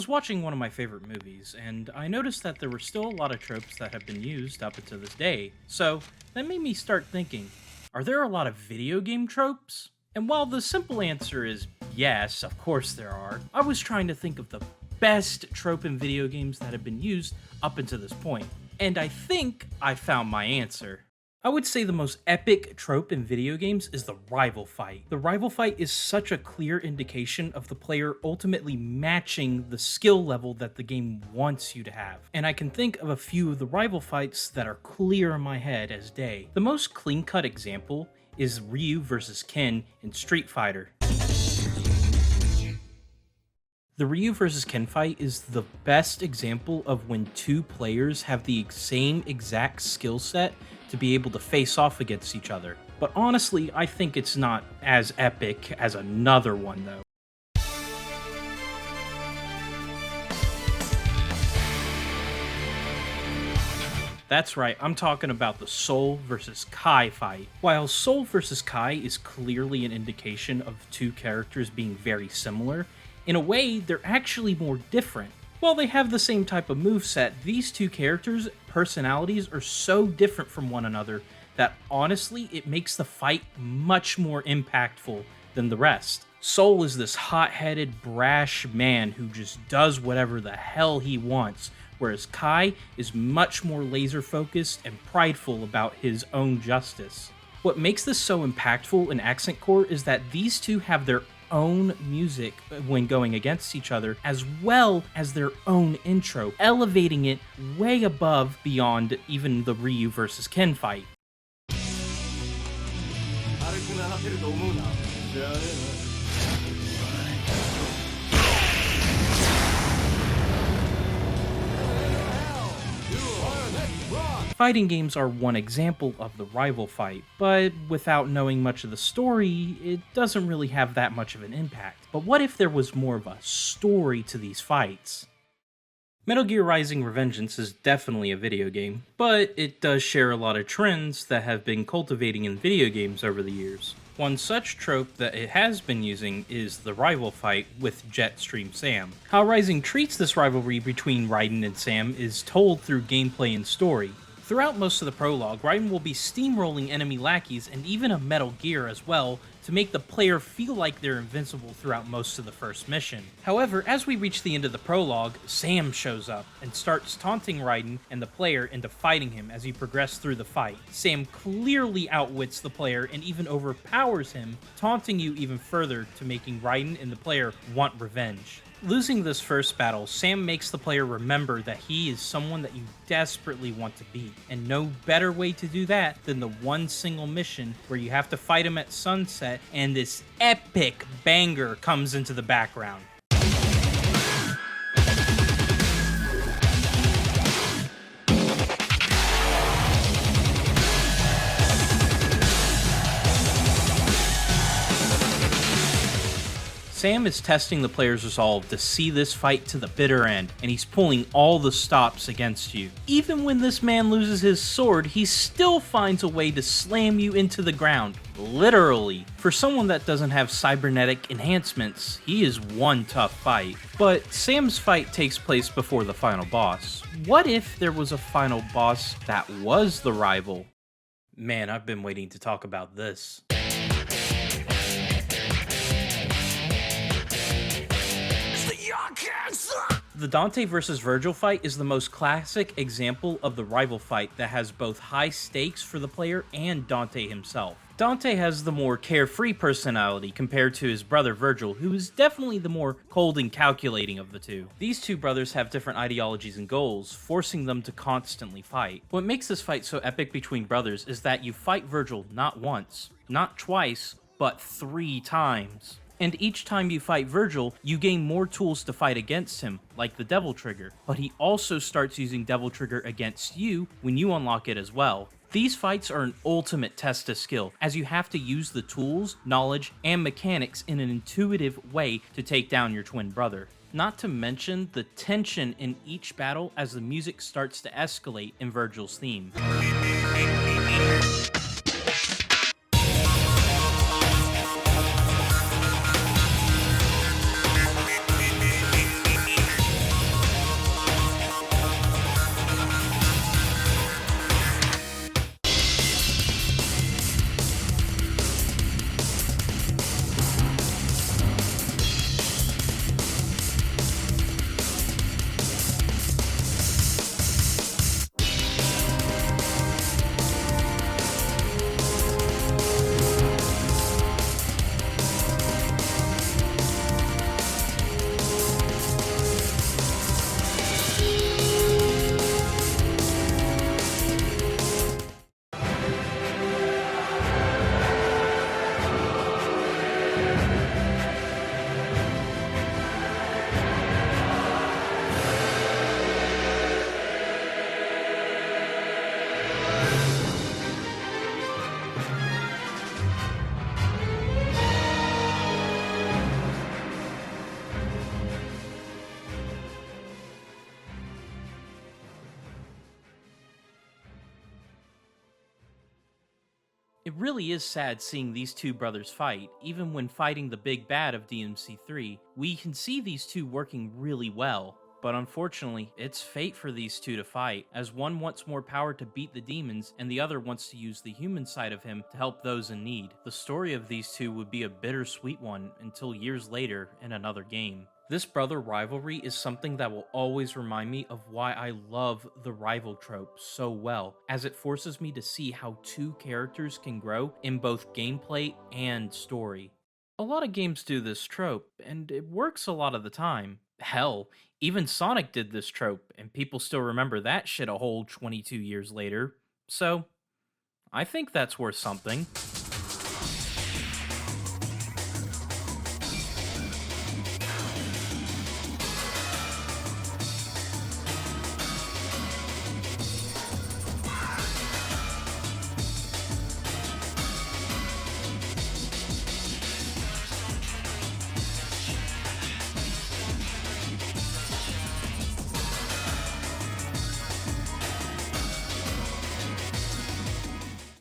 was watching one of my favorite movies, and I noticed that there were still a lot of tropes that have been used up until this day. So that made me start thinking, are there a lot of video game tropes? And while the simple answer is yes, of course there are, I was trying to think of the best trope in video games that have been used up until this point. And I think I found my answer. I would say the most epic trope in video games is the rival fight. The rival fight is such a clear indication of the player ultimately matching the skill level that the game wants you to have. And I can think of a few of the rival fights that are clear in my head as day. The most clean-cut example is Ryu versus Ken in Street Fighter. The Ryu vs. Ken fight is the best example of when two players have the same exact skill set to be able to face off against each other. But honestly, I think it's not as epic as another one though. That's right, I'm talking about the Soul vs. Kai fight. While Soul vs. Kai is clearly an indication of two characters being very similar, in a way, they're actually more different. While they have the same type of moveset, these two characters' personalities are so different from one another that honestly, it makes the fight much more impactful than the rest. Soul is this hot-headed, brash man who just does whatever the hell he wants, whereas Kai is much more laser-focused and prideful about his own justice. What makes this so impactful in Accent Core is that these two have their own music when going against each other, as well as their own intro, elevating it way above beyond even the Ryu vs. Ken fight. Fighting games are one example of the rival fight, but without knowing much of the story, it doesn't really have that much of an impact. But what if there was more of a story to these fights? Metal Gear Rising: Revengeance is definitely a video game, but it does share a lot of trends that have been cultivating in video games over the years. One such trope that it has been using is the rival fight with Jetstream Sam. How Rising treats this rivalry between Raiden and Sam is told through gameplay and story. Throughout most of the prologue, Raiden will be steamrolling enemy lackeys and even a Metal Gear as well to make the player feel like they're invincible throughout most of the first mission. However, as we reach the end of the prologue, Sam shows up and starts taunting Raiden and the player into fighting him as he progresses through the fight. Sam clearly outwits the player and even overpowers him, taunting you even further to making Raiden and the player want revenge. Losing this first battle, Sam makes the player remember that he is someone that you desperately want to beat, and no better way to do that than the one single mission where you have to fight him at sunset and this epic banger comes into the background. Sam is testing the player's resolve to see this fight to the bitter end, and he's pulling all the stops against you. Even when this man loses his sword, he still finds a way to slam you into the ground. Literally. For someone that doesn't have cybernetic enhancements, he is one tough fight. But Sam's fight takes place before the final boss. What if there was a final boss that was the rival? Man, I've been waiting to talk about this. The Dante vs. Virgil fight is the most classic example of the rival fight that has both high stakes for the player and Dante himself. Dante has the more carefree personality compared to his brother Virgil, who is definitely the more cold and calculating of the two. These two brothers have different ideologies and goals, forcing them to constantly fight. What makes this fight so epic between brothers is that you fight Virgil not once, not twice, but 3 times. And each time you fight Virgil, you gain more tools to fight against him, like the Devil Trigger, but he also starts using Devil Trigger against you when you unlock it as well. These fights are an ultimate test of skill, as you have to use the tools, knowledge, and mechanics in an intuitive way to take down your twin brother. Not to mention the tension in each battle as the music starts to escalate in Virgil's theme. It really is sad seeing these two brothers fight. Even when fighting the big bad of DMC3, we can see these two working really well. But unfortunately, it's fate for these two to fight, as one wants more power to beat the demons, and the other wants to use the human side of him to help those in need. The story of these two would be a bittersweet one until years later in another game. This brother rivalry is something that will always remind me of why I love the rival trope so well, as it forces me to see how two characters can grow in both gameplay and story. A lot of games do this trope, and it works a lot of the time. Hell, even Sonic did this trope, and people still remember that shit a whole 22 years later. So, I think that's worth something.